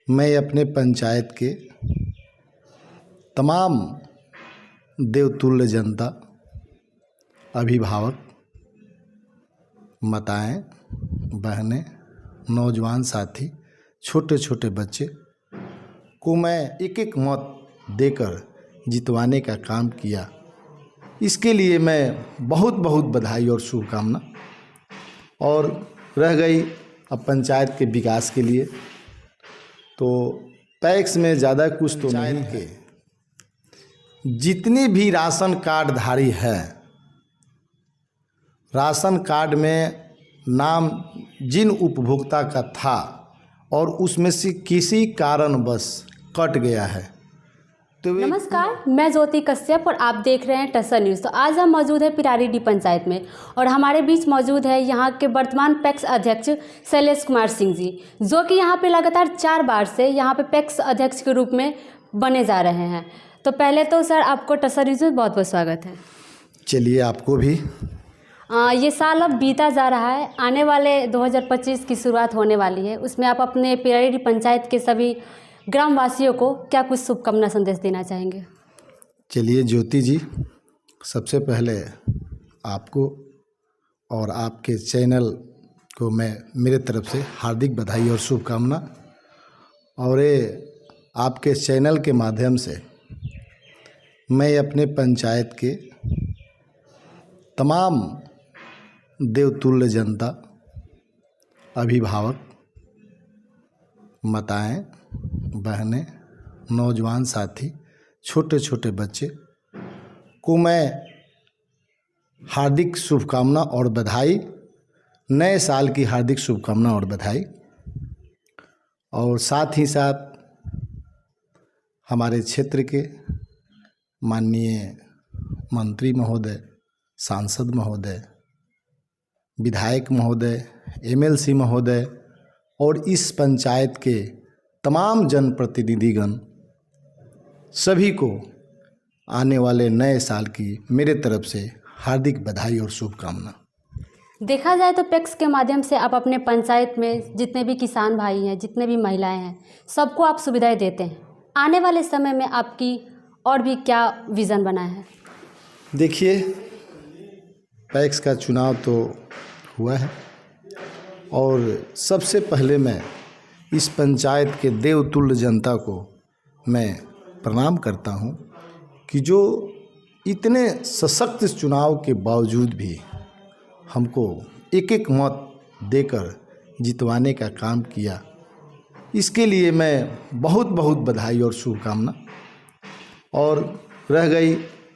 मैं अपने पंचायत के तमाम देवतुल्य जनता, अभिभावक, माताएं, बहनें, नौजवान साथी, छोटे छोटे बच्चे को मैं एक एक मत देकर जितवाने का काम किया। इसके लिए मैं बहुत बहुत बधाई और शुभकामना। और रह गई अब पंचायत के विकास के लिए, तो पैक्स में ज़्यादा कुछ तो नहीं है। जितने भी राशन कार्ड धारी है, राशन कार्ड में नाम जिन उपभोक्ता का था और उसमें से किसी कारणवश कट गया है तो नमस्कार, मैं ज्योति कश्यप और आप देख रहे हैं टसर न्यूज़। तो आज हम मौजूद है पिरारीडीह पंचायत में और हमारे बीच मौजूद है यहाँ के वर्तमान पैक्स अध्यक्ष शैलेश कुमार सिंह जी, जो कि यहाँ पे लगातार 4 बार से यहाँ पे पैक्स अध्यक्ष के रूप में बने जा रहे हैं। तो पहले तो सर आपको टसर न्यूज़ में बहुत बहुत स्वागत है। चलिए, आपको भी। ये साल अब बीता जा रहा है, आने वाले 2025 की शुरुआत होने वाली है। उसमें आप अपने पिरारीडीह पंचायत के सभी ग्रामवासियों को क्या कुछ शुभकामना संदेश देना चाहेंगे? चलिए ज्योति जी, सबसे पहले आपको और आपके चैनल को मैं मेरे तरफ से हार्दिक बधाई और शुभकामना। और ये आपके चैनल के माध्यम से मैं अपने पंचायत के तमाम देवतुल्य जनता, अभिभावक, माताएं, बहनें, नौजवान साथी, छोटे छोटे बच्चे को मैं हार्दिक शुभकामना और बधाई, नए साल की हार्दिक शुभकामना और बधाई। और साथ ही साथ हमारे क्षेत्र के माननीय मंत्री महोदय, सांसद महोदय, विधायक महोदय, एमएलसी महोदय और इस पंचायत के तमाम जनप्रतिनिधिगण, सभी को आने वाले नए साल की मेरे तरफ से हार्दिक बधाई और शुभकामना। देखा जाए तो पैक्स के माध्यम से आप अपने पंचायत में जितने भी किसान भाई हैं, जितने भी महिलाएं हैं, सबको आप सुविधाएं देते हैं। आने वाले समय में आपकी और भी क्या विज़न बना है? देखिए, पैक्स का चुनाव तो हुआ है और सबसे पहले मैं इस पंचायत के देवतुल्य जनता को मैं प्रणाम करता हूं कि जो इतने सशक्त चुनाव के बावजूद भी हमको एक एक मत देकर जितवाने का काम किया। इसके लिए मैं बहुत बहुत बधाई और शुभकामना। और रह गई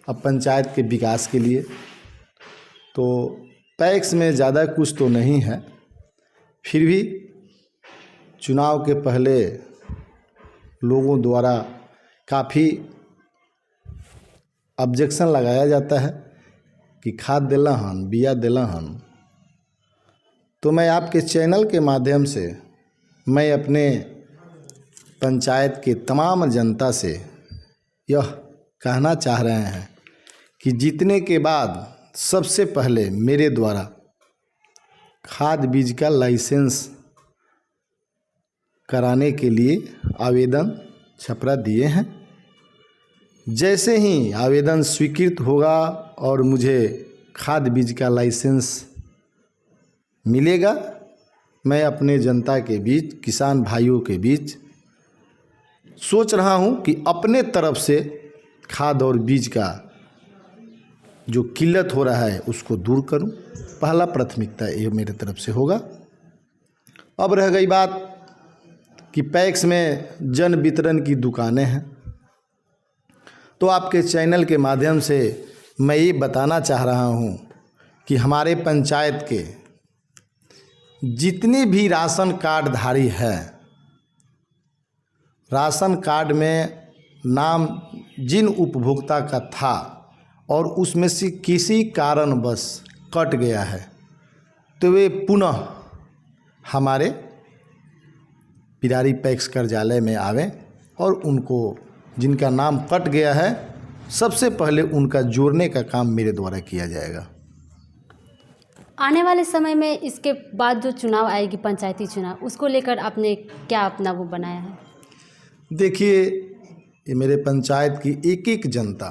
अब पंचायत के विकास के लिए, तो पैक्स में ज़्यादा कुछ तो नहीं है, फिर भी चुनाव के पहले लोगों द्वारा काफ़ी ऑब्जेक्शन लगाया जाता है कि खाद देला हन, बिया देला हन। तो मैं आपके चैनल के माध्यम से मैं अपने पंचायत के तमाम जनता से यह कहना चाह रहे हैं कि जीतने के बाद सबसे पहले मेरे द्वारा खाद बीज का लाइसेंस कराने के लिए आवेदन छपरा दिए हैं। जैसे ही आवेदन स्वीकृत होगा और मुझे खाद बीज का लाइसेंस मिलेगा, मैं अपने जनता के बीच, किसान भाइयों के बीच सोच रहा हूं कि अपने तरफ से खाद और बीज का जो किल्लत हो रहा है उसको दूर करूं। पहला प्राथमिकता ये मेरे तरफ से होगा। अब रह गई बात कि पैक्स में जन वितरण की दुकानें हैं, तो आपके चैनल के माध्यम से मैं ये बताना चाह रहा हूँ कि हमारे पंचायत के जितने भी राशन कार्ड धारी है, राशन कार्ड में नाम जिन उपभोक्ता का था और उसमें से किसी कारणवश कट गया है, तो वे पुनः हमारे पिरारी पैक्स कार्यालय में आवें और उनको, जिनका नाम कट गया है, सबसे पहले उनका जोड़ने का काम मेरे द्वारा किया जाएगा। आने वाले समय में इसके बाद जो चुनाव आएगी, पंचायती चुनाव, उसको लेकर आपने क्या अपना वो बनाया है? देखिए, ये मेरे पंचायत की एक एक जनता,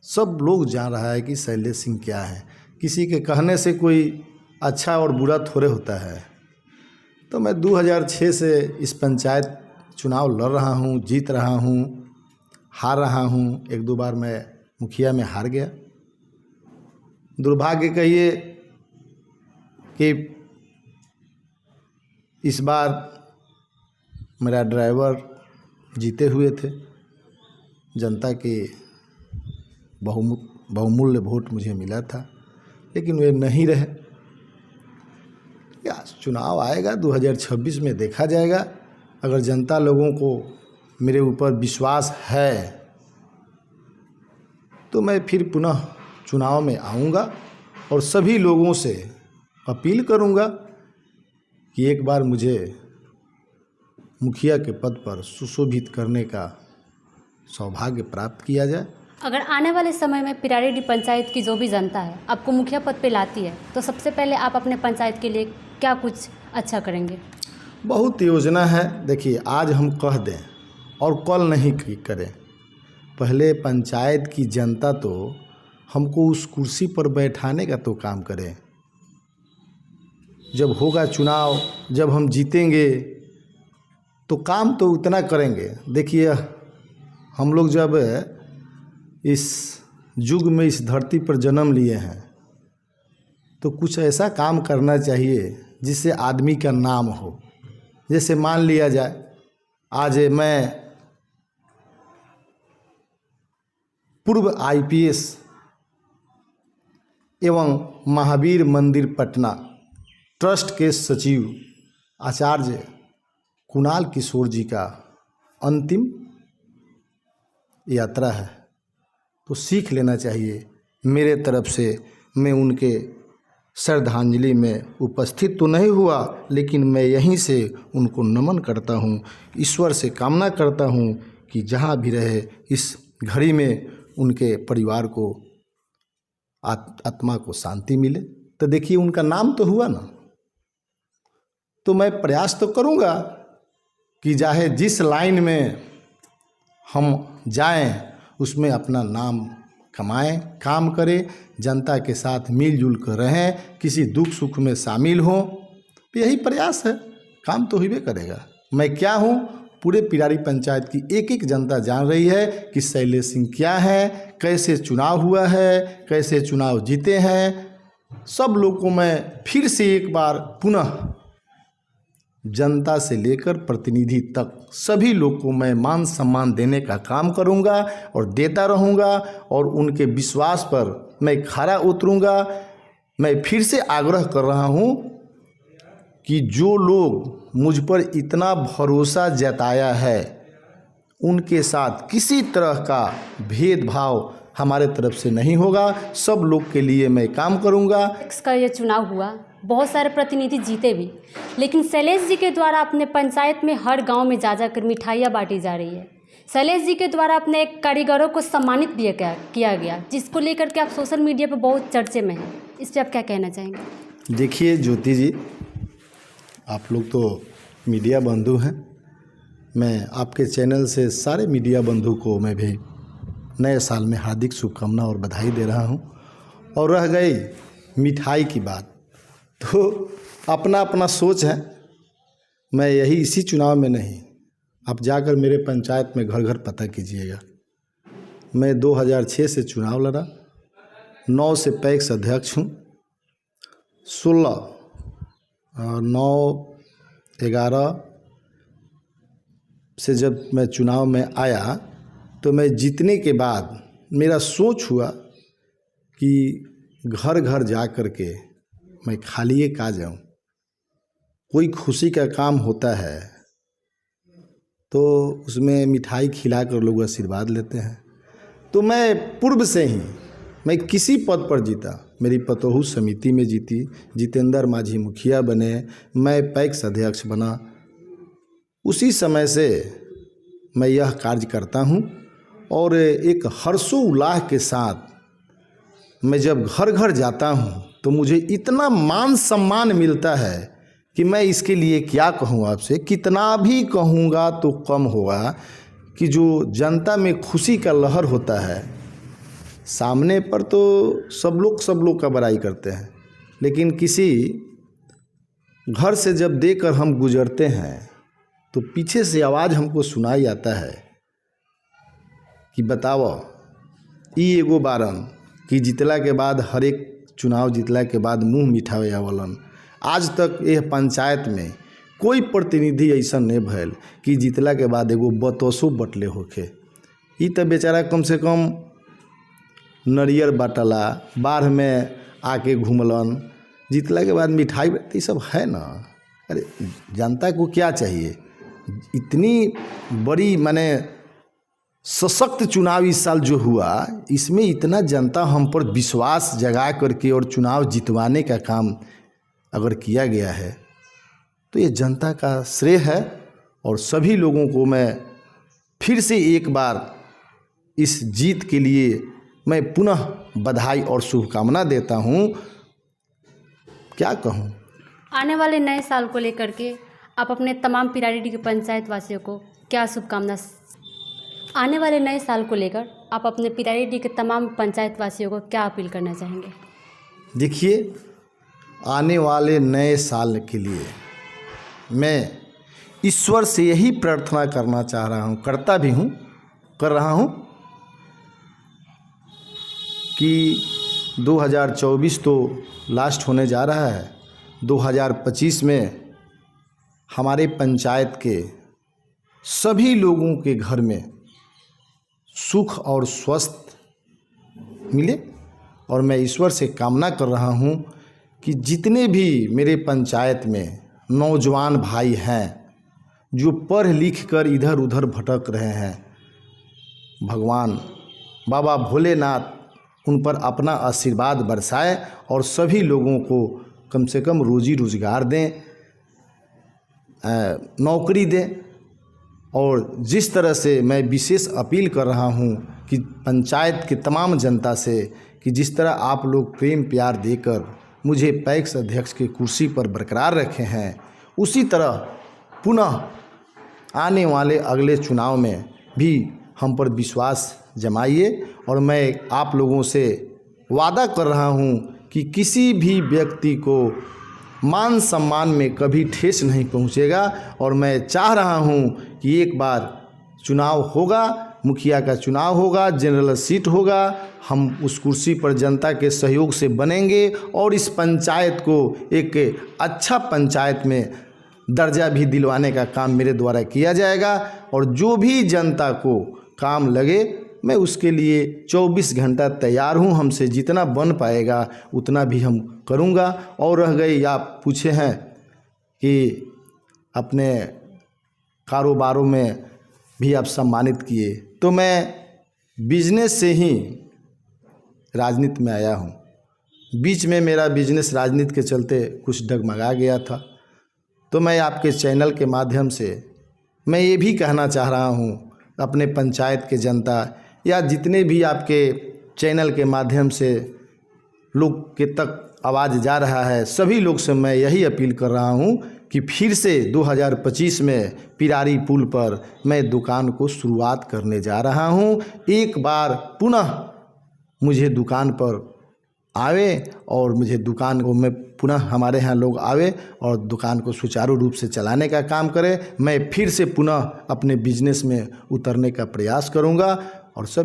सब लोग जान रहा है कि शैलेश सिंह क्या है। किसी के कहने से कोई अच्छा और बुरा थोड़े होता है। तो मैं 2006 से इस पंचायत चुनाव लड़ रहा हूँ, जीत रहा हूँ, हार रहा हूँ। 1-2 बार मैं मुखिया में हार गया। दुर्भाग्य कहिए कि इस बार मेरा ड्राइवर जीते हुए थे। जनता के बहुमूल्य वोट मुझे मिला था, लेकिन वे नहीं रहे। या चुनाव आएगा 2026 में, देखा जाएगा। अगर जनता लोगों को मेरे ऊपर विश्वास है तो मैं फिर पुनः चुनाव में आऊँगा और सभी लोगों से अपील करूँगा कि एक बार मुझे मुखिया के पद पर सुशोभित करने का सौभाग्य प्राप्त किया जाए। अगर आने वाले समय में पिरारी पंचायत की जो भी जनता है आपको मुखिया पद पे लाती है तो सबसे पहले आप अपने पंचायत के लिए क्या कुछ अच्छा करेंगे? बहुत योजना है। देखिए, आज हम कह दें और कल नहीं करें। पहले पंचायत की जनता तो हमको उस कुर्सी पर बैठाने का तो काम करे। जब होगा चुनाव, जब हम जीतेंगे तो काम तो उतना करेंगे। देखिए, हम लोग जब इस युग में इस धरती पर जन्म लिए हैं तो कुछ ऐसा काम करना चाहिए जिससे आदमी का नाम हो। जैसे मान लिया जाए, आज मैं पूर्व IPS एवं महावीर मंदिर पटना ट्रस्ट के सचिव आचार्य कुणाल किशोर जी का अंतिम यात्रा है, तो सीख लेना चाहिए। मेरे तरफ से मैं उनके श्रद्धांजलि में उपस्थित तो नहीं हुआ, लेकिन मैं यहीं से उनको नमन करता हूँ। ईश्वर से कामना करता हूँ कि जहाँ भी रहे इस घड़ी में उनके परिवार को आत्मा को शांति मिले। तो देखिए, उनका नाम तो हुआ ना। तो मैं प्रयास तो करूँगा कि चाहे जिस लाइन में हम जाएं उसमें अपना नाम कमाएं, काम करें, जनता के साथ मिलजुल कर रहें, किसी दुख सुख में शामिल हों। तो यही प्रयास है, काम तो होबे करेगा। मैं क्या हूँ, पूरे पिरारी पंचायत की एक एक जनता जान रही है कि शैलेश सिंह क्या है, कैसे चुनाव हुआ है, कैसे चुनाव जीते हैं। सब लोग को मैं फिर से एक बार पुनः जनता से लेकर प्रतिनिधि तक सभी लोग को मैं मान सम्मान देने का काम करूंगा और देता रहूंगा और उनके विश्वास पर मैं खरा उतरूंगा। मैं फिर से आग्रह कर रहा हूं कि जो लोग मुझ पर इतना भरोसा जताया है उनके साथ किसी तरह का भेदभाव हमारे तरफ से नहीं होगा। सब लोग के लिए मैं काम करूंगा। इसका ये चुनाव हुआ, बहुत सारे प्रतिनिधि जीते भी, लेकिन शैलेश जी के द्वारा अपने पंचायत में हर गांव में जा जाकर मिठाइयाँ बांटी जा रही है। शैलेश जी के द्वारा अपने कारीगरों को सम्मानित भी किया गया, जिसको लेकर के आप सोशल मीडिया पर बहुत चर्चे में हैं। इस पर आप क्या कहना चाहेंगे? देखिए ज्योति जी, आप लोग तो मीडिया बंधु हैं। मैं आपके चैनल से सारे मीडिया बंधु को मैं भी नए साल में हार्दिक शुभकामना और बधाई दे रहा हूं। और रह गई मिठाई की बात, तो अपना अपना सोच है। मैं यही इसी चुनाव में नहीं, आप जाकर मेरे पंचायत में घर घर पता कीजिएगा। मैं 2006 से चुनाव लड़ा, 9 से पैक्स अध्यक्ष हूँ, 9/11 से जब मैं चुनाव में आया तो मैं जीतने के बाद मेरा सोच हुआ कि घर घर जा कर के मैं खाली का जाऊँ। कोई खुशी का काम होता है तो उसमें मिठाई खिलाकर लोग आशीर्वाद लेते हैं। तो मैं पूर्व से ही मैं किसी पद पर जीता, मेरी पतोहू समिति में जीती, जितेंद्र माझी मुखिया बने, मैं पैक्स अध्यक्ष बना। उसी समय से मैं यह कार्य करता हूँ और एक हर्षोल्लास के साथ मैं जब घर घर जाता हूँ तो मुझे इतना मान सम्मान मिलता है कि मैं इसके लिए क्या कहूँ आपसे। कितना भी कहूँगा तो कम होगा कि जो जनता में खुशी का लहर होता है, सामने पर तो सब लोग का बड़ाई करते हैं, लेकिन किसी घर से जब देकर हम गुजरते हैं तो पीछे से आवाज़ हमको सुनाई आता है कि बताओ ई एगो बारन कि जितला के बाद हर एक चुनाव जितला के बाद मुँह मिठावे आवलन। आज तक यह पंचायत में कोई प्रतिनिधि ऐसा नहीं भैल कि जितला के बाद एगो बतसो बटले होखे। ई तो बेचारा कम से कम नरियर बाटला, बाढ़ में आके घूमलन, जितला के बाद मिठाई ये सब है ना। अरे जनता को क्या चाहिए? इतनी बड़ी माने सशक्त चुनाव इस साल जो हुआ, इसमें इतना जनता हम पर विश्वास जगा करके और चुनाव जितवाने का काम अगर किया गया है तो ये जनता का श्रेय है। और सभी लोगों को मैं फिर से एक बार इस जीत के लिए मैं पुनः बधाई और शुभकामना देता हूँ। क्या कहूँ? आने वाले नए साल को लेकर के आप अपने तमाम पिरारी के पंचायत वासियों को क्या शुभकामना, आने वाले नए साल को लेकर आप अपने पिरारी के तमाम पंचायत वासियों को क्या अपील करना चाहेंगे? देखिए, आने वाले नए साल के लिए मैं ईश्वर से यही प्रार्थना करना चाह रहा हूँ, करता भी हूँ, कर रहा हूँ कि 2024 तो लास्ट होने जा रहा है। 2025 में हमारे पंचायत के सभी लोगों के घर में सुख और स्वस्थ मिले। और मैं ईश्वर से कामना कर रहा हूँ कि जितने भी मेरे पंचायत में नौजवान भाई हैं जो पढ़ लिख कर इधर उधर भटक रहे हैं, भगवान बाबा भोलेनाथ उन पर अपना आशीर्वाद बरसाए और सभी लोगों को कम से कम रोजी रोजगार दें, नौकरी दें। और जिस तरह से मैं विशेष अपील कर रहा हूं कि पंचायत के तमाम जनता से कि जिस तरह आप लोग प्रेम प्यार देकर मुझे पैक्स अध्यक्ष की कुर्सी पर बरकरार रखे हैं, उसी तरह पुनः आने वाले अगले चुनाव में भी हम पर विश्वास जमाइए। और मैं आप लोगों से वादा कर रहा हूं कि किसी भी व्यक्ति को मान सम्मान में कभी ठेस नहीं पहुंचेगा। और मैं चाह रहा हूं कि एक बार चुनाव होगा, मुखिया का चुनाव होगा, जनरल सीट होगा, हम उस कुर्सी पर जनता के सहयोग से बनेंगे और इस पंचायत को एक अच्छा पंचायत में दर्जा भी दिलवाने का काम मेरे द्वारा किया जाएगा। और जो भी जनता को काम लगे मैं उसके लिए 24 घंटा तैयार हूँ। हमसे जितना बन पाएगा उतना भी हम करूँगा। और रह गई, आप पूछे हैं कि अपने कारोबारों में भी आप सम्मानित किए, तो मैं बिजनेस से ही राजनीति में आया हूँ। बीच में मेरा बिजनेस राजनीति के चलते कुछ डगमगा गया था, तो मैं आपके चैनल के माध्यम से मैं ये भी कहना चाह रहा हूँ अपने पंचायत के जनता या जितने भी आपके चैनल के माध्यम से लोग के तक आवाज़ जा रहा है, सभी लोग से मैं यही अपील कर रहा हूँ कि फिर से 2025 में पिरारी पुल पर मैं दुकान को शुरुआत करने जा रहा हूँ। एक बार पुनः मुझे दुकान पर आवे और मुझे दुकान को मैं पुनः हमारे यहाँ लोग आवे और दुकान को सुचारू रूप से चलाने का काम करें। मैं फिर से पुनः अपने बिजनेस में उतरने का प्रयास करूँगा और सब